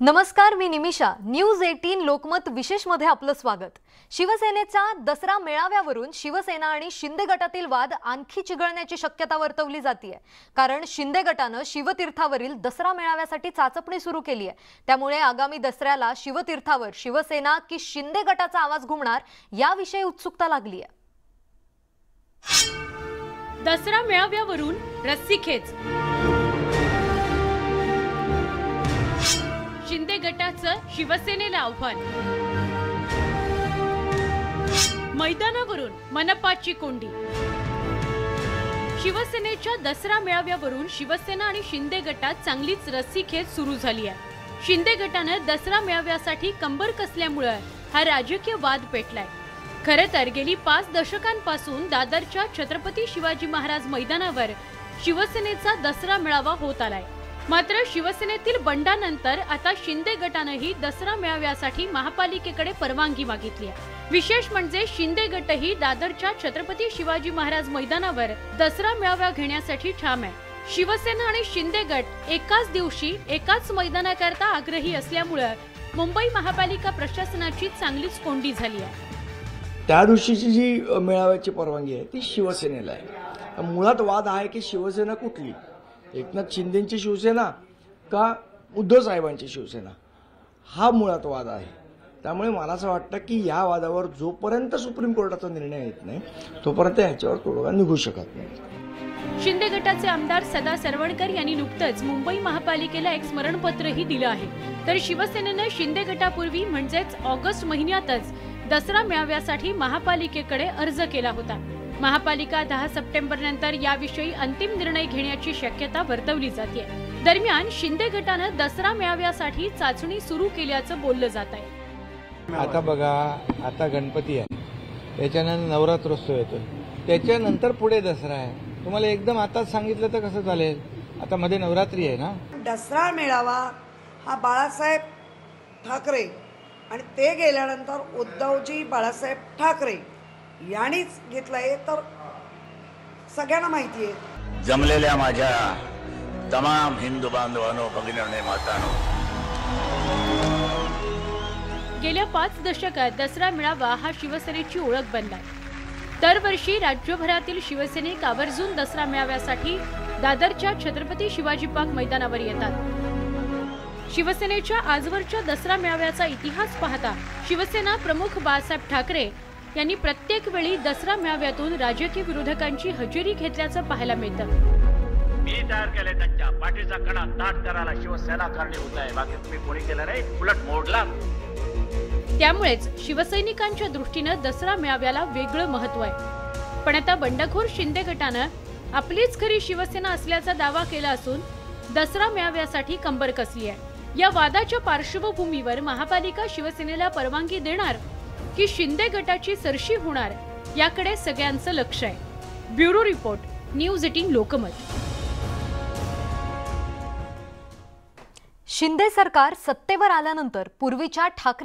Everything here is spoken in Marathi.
नमस्कार, मी निमिषा। न्यूज 18 लोकमत विशेष मध्ये आपलं स्वागत। शिवसेनेच्या दसरा मेळाव्यावरून शिवसेना आणि शिंदे गटातील वाद आणखी चिघळण्याची शक्यता वर्तवली जाते, कारण शिंदे गटाने शिवतीर्थावरील दसरा मेळाव्यासाठी चाचपणी सुरू केली आहे। त्यामुळे आगामी दसऱ्याला शिवतीर्थावर शिवसेना की शिंदे गटाचा आवाज घुमणार याविषयी उत्सुकता लागली आहे। दसरा मेळाव्यावरून रस्सीखेच, शिंदे गटाचं शिवसेनेला आव्हान, मैदानावरून मनपाची कोंडी। शिवसेनेच्या दसरा मेळाव्यावरून शिवसेना आणि शिंदे गटात चांगलीच रस्सीखेच सुरू झाली आहे। शिंदे गटाने दसरा मेळाव्यासाठी कंबर कसल्यामुळे हा राजकीय वाद पेटलाय। खरे तर गेली 5 दशकांपासून दादरच्या छत्रपती शिवाजी महाराज मैदानावर शिवसेनेचा दसरा मेळावा होत आलाय। मात्र शिवसेनेतील बंडानंतर आता शिंदे गटानेही दसरा मेळाव्यासाठी महापालिकेकडे परवानगी मागितली आहे। विशेष म्हणजे शिंदे गटही दादरच्या छत्रपती शिवाजी महाराज मैदानावर दसरा मेळावा घेण्यासाठी ठाम आहे। शिवसेना आणि शिंदे गट एकाच दिवशी एकाच मैदानाकरता आग्रही असल्यामुळे मुंबई महापालिका प्रशासनाची चांगलीच कोंडी झाली आहे। त्या दिवशीची जी मेळाव्याची परवानगी आहे ती शिवसेनेला आहे। मुळात वाद आहे की शिवसेना कुठली, एकनाथ शिंदेची शिवसेना का उद्धव साहेबांची शिवसेना, हा मुळात वाद आहे। त्यामुळे मला असं वाटतं की या वादावर जोपर्यंत सुप्रीम कोर्टाचा निर्णय येत नाही तोपर्यंत याच्यावर तोडगा निघू शकत नाही। शिंदे गटाचे आमदार सदा सरवणकर यांनी नुकतंच मुंबई महापालिकेला एक स्मरणपत्रही दिलं आहे। तर शिवसेनेने शिंदे गटापूर्वी म्हणजेच ऑगस्ट महिन्यातच दसरा मेळाव्यासाठी महापालिकेकडे अर्ज केला होता। महापालिका 10 सप्टेंबर नंतर याविषयी अंतिम निर्णय घेण्याची शक्यता वर्तवली जाते। दरम्यान शिंदे गटाने दसरा मेळाव्यासाठी चाचणी सुरू केल्याचं बोललं जात आहे। आता बघा, आता गणपती आहे, त्याच्यानंतर नवरात्रोत्सव येतो, त्याच्यानंतर पुढे दसरा आहे। तुम्हाला एकदम आताच सांगितलं तर कसं चालेल? आता मध्ये नवरात्री आहे ना। दसरा मेळावा हा बाळासाहेब ठाकरे आणि ते गेल्यानंतर उद्धवजी बाळासाहेब ठाकरे यांनीच घेतलाय तर सगळ्यांना माहिती आहे। जमलेल्या माझ्या तमाम हिंदू बांधवांनो, भगिनींनो, मातांनो, गेल्या 5 दशकात दसरा मेळावा हा शिवसेनेची ओळख बनलाय। दरवर्षी राज्यभरातील शिवसैनिक आवर्जून दसरा मेळाव्यासाठी दादरच्या छत्रपती शिवाजी पार्क मैदानावर येतात। शिवसेनेच्या आजवरच्या दसरा मेळाव्याचा इतिहास पाहता शिवसेना प्रमुख बाळासाहेब ठाकरे यांनी प्रत्येक वेळी दसरा मेळाव्यातून राजकीय विरोधकांची हजेरी घेतल्याचं पाहायला मिळतं। मी तयार केले त्यांच्या पाठीचा कणा ताट करायला शिवसेना कारणीभूत आहे, बाकी तुम्ही कोणी केलं नाही, उलट मोडला। त्यामुळेच शिवसैनिकांच्या दृष्टीने दसरा मेळाव्याला वेगळं महत्त्व आहे। पण आता बंडखोर शिंदे गटाने आपलीच खरी शिवसेना असल्याचा दावा केला असून दसरा मेळाव्यासाठी कंबर कसली आहे। या वादाच्या पार्श्वभूमीवर महापालिका शिवसेनेला परवानगी देणार की शिंदे गटाची सरशी होणार याकडे सगळ्यांचं लक्ष आहे। Bureau report, news 18 Lokmat. Shinde सरकार सत्तेवर आल्यानंतर पूर्वीच्या ठाकरे